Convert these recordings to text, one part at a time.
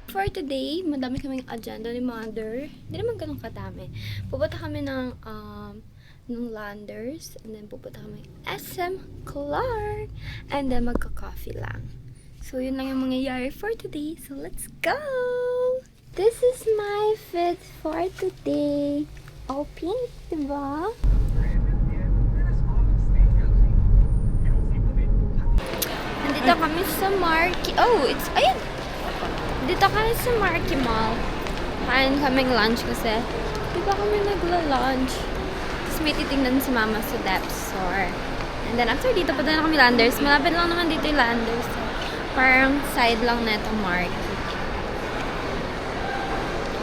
For today, madami kaming agenda ni Mother. Hindi naman ganun kadami. Pupunta kami ng Landers, and then pupunta kami SM Clark, and then magka-coffee lang. So, yun lang yung mangyayari for today. So, let's go! This is my fit for today. All pink, diba? Nandito kami sa Marky. Oh, it's, ayun! Dito kami sa Marky Mall. Kain kaming lunch kasi di ba kami nagla-lunch. Tapos may titingnan si Mama sa Depth Store. And then after dito, punta na kami Landers. Malapit lang naman dito yung Landers. So, parang side lang na itong Marky.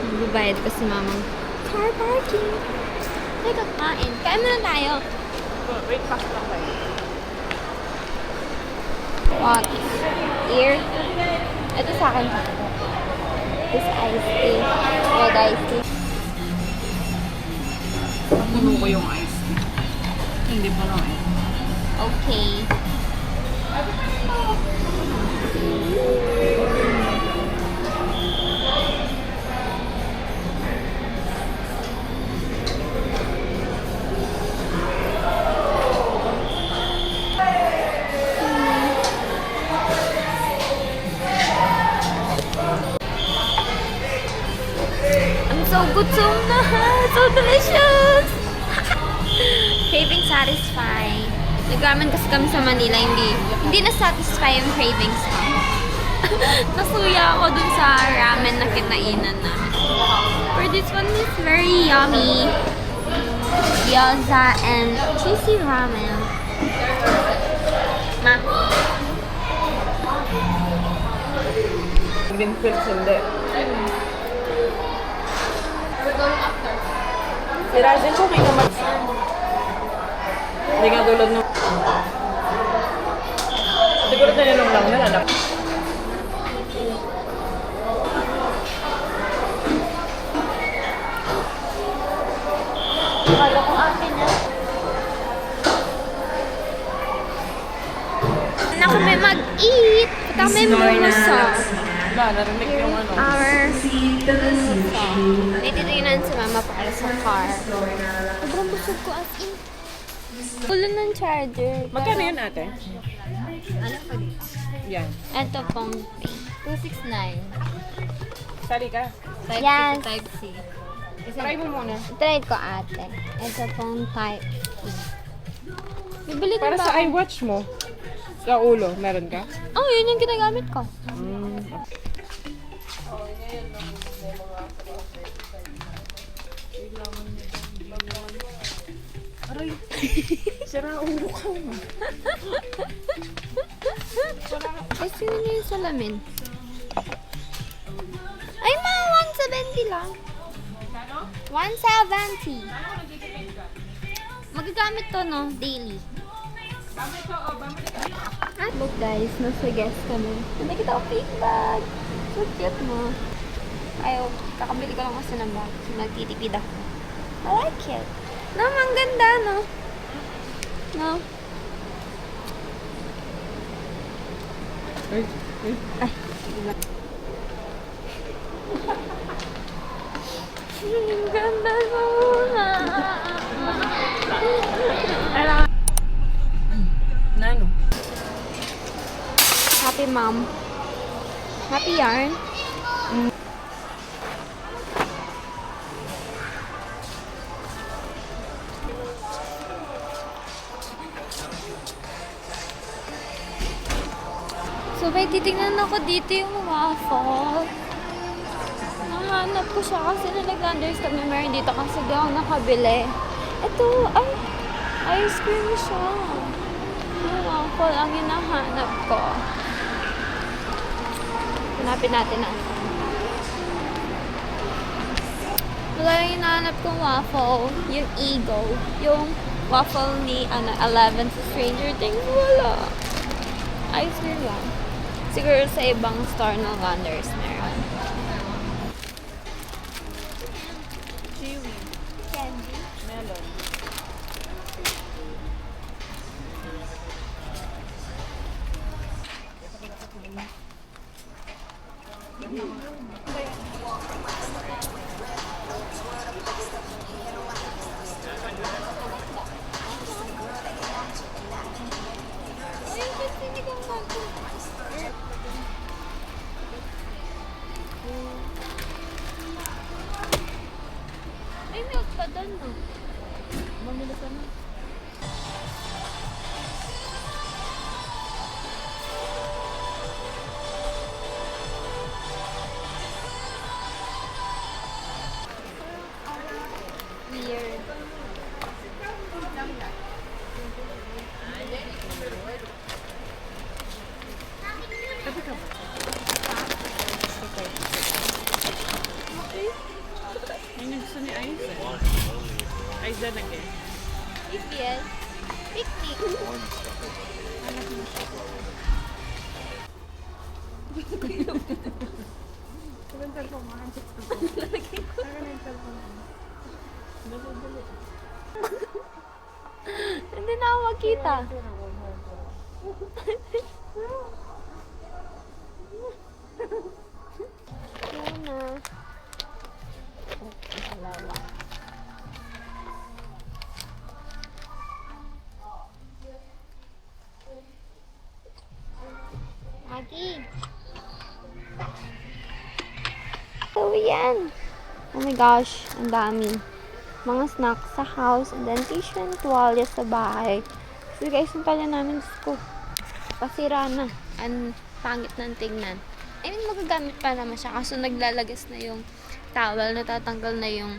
Magbabayad pa si Mama. Car parking. Teka, kain. Kain muna tayo. Wait, pass lang tayo. What? Ear? Ito sa akin. This iced tea. Red iced tea. Napuno ko yung ice tea. Hindi pa lang eh. Okay. So gutom na! So delicious! Craving satisfied. Nag-ramen kasi kami sa Manila, hindi na-satisfy yung cravings ko. Nasuya ako dun sa ramen na kinainan namin. For this one is very yummy. Gyoza and cheesy ramen. Ma. Green pills hindi. Si Rajen siya may naman. Hindi nga tulad nung... Siguro tinanong lang na anak. Kala ko akin na. Na kami mag-eat. Punta kami muna sa Ba, narinig yung ano. our may titignan si Mama para sa car. Sobrang busog ko as in. Ulo ng charger. Magkano yun ate? Ano pa dito? Yan. Ito pong 269. Sali ka. Type Yes. C to Type C. Try mo muna. try ko ate. Ito pong type E. Bibili Para din ba sa ako? iWatch mo. Sa ulo, meron ka? Oh, yun yung ginagamit ko. Aray. Sira ulo ka mo. Kasi yun yung salamin. Ay, mga 170 lang. 170. Magagamit to, no? Daily. Look guys, nasa guest kami. Nakita ko pink bag. So cute mo. Ayaw, kakabili ko lang kasi ng bag. So, nagtitipid ako. I like it. No, ang ganda, no? No? Ay. Ay. Ang ganda muna. Nano? Happy mom. Happy yarn. So, may titignan ako dito yung waffle. hinahanap ko siya kasi na nag-Landers kami meron dito kasi di ako nakabili. Ito, ay, ice cream siya. Yung waffle ang hinahanap ko. Hanapin natin na. Wala yung hinahanap kong waffle. Yung Eagle. Yung waffle ni 11 sa Stranger Things. Wala. Ice cream lang. Siguro sa ibang store ng Landers meron. Kiwi. Candy. Melon. Ay, ba't sinigang natin? Ay, milk pa doon, no? Mamili ka na. Weird. Tabi ka ba? Okay. Yan yung gusto ni Aiza. Aiza na kayo. EPS. Picnic. Hindi na ako makita. Yan na. Dalawa. Maggie. So, yan. Oh my gosh, ang dami. Mga snacks sa house, and then tissue and tuwalya sa bahay. Kasi guys, yung pala namin ko. Pasira na. Ang pangit ng tingnan. I mean, magagamit pa naman siya. Kaso naglalagas na yung towel. Natatanggal na yung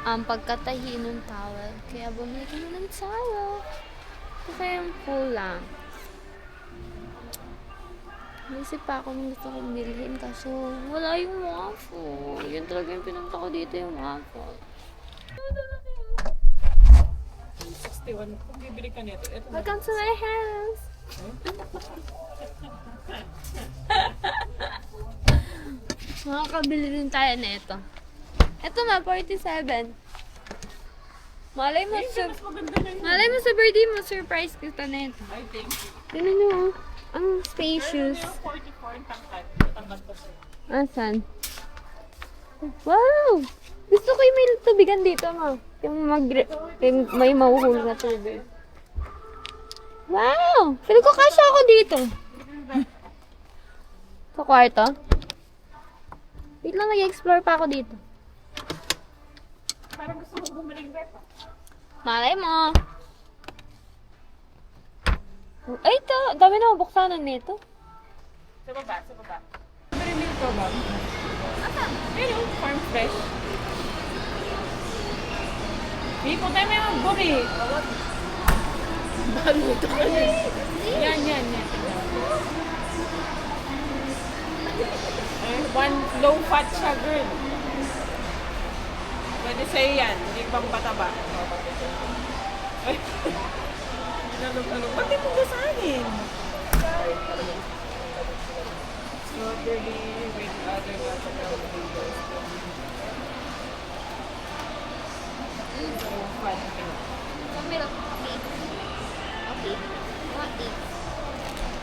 pagkatahi ng towel. Kaya bumili ko na ng towel. Kasi yung kulang. Naisip pa ako nung gusto kong bilhin kaso wala yung waffle. Yun talaga yung pinunta ko dito, yung waffle. 61. Kung bibili ka nito, ito na. Welcome to my house! Makakabili din tayo na ito. Ito na, 47. Malay mo, Mas maganda na yun. malay mo sa birthday mo, surprise kita na ito. I think. Tignan nyo, oh. Ang Pero spacious. yung 44 yung tangkad. Tangkad ko siya. Asan? Wow! Gusto ko yung may tubigan dito, ma. Yung may mahuhulog na tubig. Wow! Feel ko kasya ako dito. Sa kwarto? Wait lang, nag-explore pa ako dito. Parang gusto mo bumaling rep. Malay mo. Ay, ito. Dami na mabuksanan nito. Sa baba, sa baba. Very milk ka ba? Ayun, farm fresh. Hindi po tayo may magburi. Balo ito ka rin. Yan. One low-fat siya, girl. Pwede sa'yo yan. Hindi pang pataba. Ay. Ano? Ba't di mo gasahin? Strawberry with other watermelon flavors. Low-fat. Some milk. Okay. What is?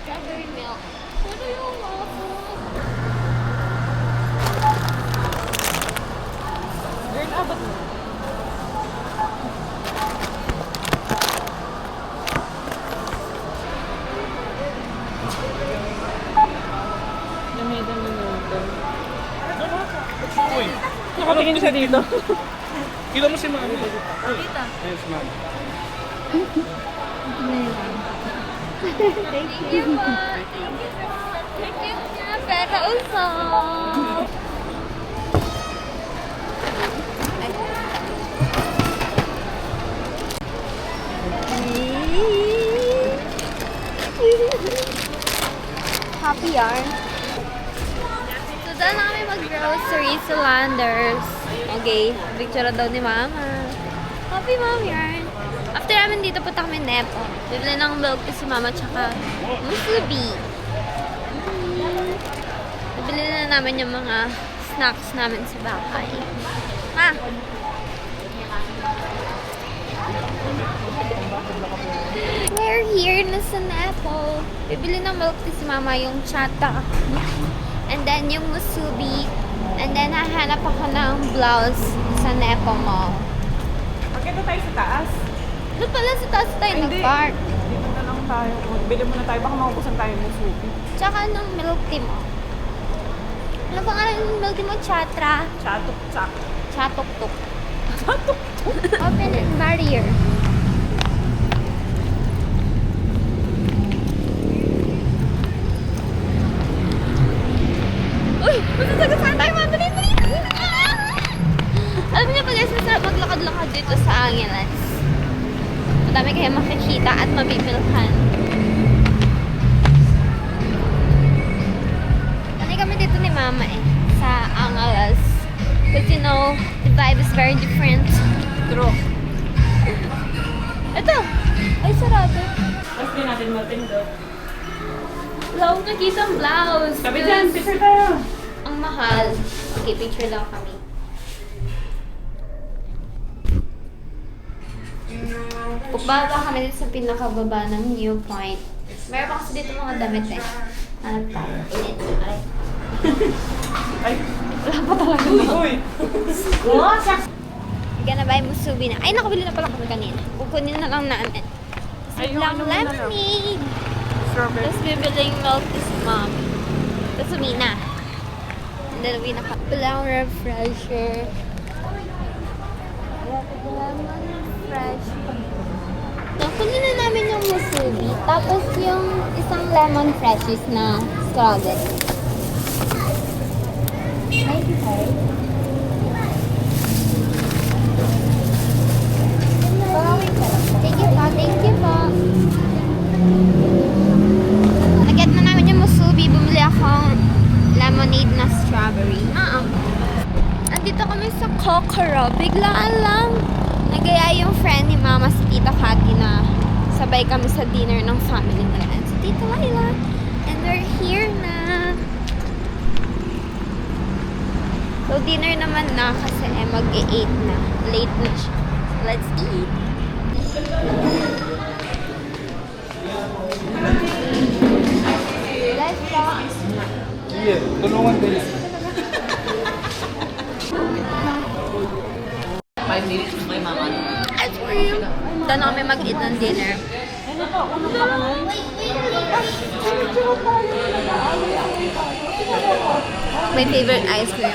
Strawberry milk. Ano yung waffle? Girl, abot mo. Namidan mo nito. Uy, Nakatingin siya dito. kita mo si Mami. Kita. Yes, ma'am. Thank you po. Thank you. Thank you. Pero usap. yarn. So, doon na kami mag-grocery sa Landers. Okay, picture daw ni Mama. Happy Mom Yarn. After namin dito, punta kami Nepo. Bibili ng milk si Mama tsaka musubi. Bibili na namin yung mga snacks namin sa bahay. Ma! We're here na sa Nepo. Bibili ng milk si Mama yung chata. And then yung musubi. And then hahanap ako ng blouse sa Nepo Mall. Pagkita tayo sa taas. Doon pala sa taas tayo Hindi. nag-park. Dito na lang tayo. Bili muna tayo. Baka maubusan tayo ng suki. Tsaka ng milk tea mo. Ano pa nga ng milk tea mo? Chatra. Chatok-chak. Chatok-tok. Chatok-tok. Open and barrier. Uy! Masasagasaan tayo mga dali. Alam niyo pa guys, masarap maglakad-lakad dito sa Angeles. Madami kayo makikita at mabibilhan. Sanay kami dito ni Mama sa Angeles. Because you know, the vibe is very different. True. Ito! Ay, sarado. Tapos din natin melting dough. Wala akong nakita ang blouse. Sabi dyan, picture tayo. Ang mahal. Okay, picture lang kami. Baba kami dito sa pinakababa ng New Point. Meron pa kasi dito mga damit eh. Hanap tayo. Init. Aray. Ay. Wala pa talaga. Uy. Gonna buy musubi na. Ay, nakabili na pala kami kanina. Kukunin na lang namin. Ay, yung Lang ano muna lang. lemonade. Strawberry. Tapos bibiling milk is mom. Tapos umina. And then uwi na ka. Walang refresher. Lemon refresher. So, kunin na namin yung musubi. Tapos yung isang lemon freshies na strawberry. Thank you po, thank you po. Naget na namin yung musubi. Bumili akong lemonade na strawberry. Andito kami sa Kokoro. Biglaan lang. Nagaya yung friend ni Mama si Tita Cathy na sabay kami sa dinner ng family nila. And si Tita Laila. And we're here na. So dinner naman na kasi mag-8 na. Late na siya. So let's eat. Let's go. Iya, tulungan kayo. 5 minutes may mama. Ice cream. Doon na kami mag-eat ng dinner. My favorite ice cream.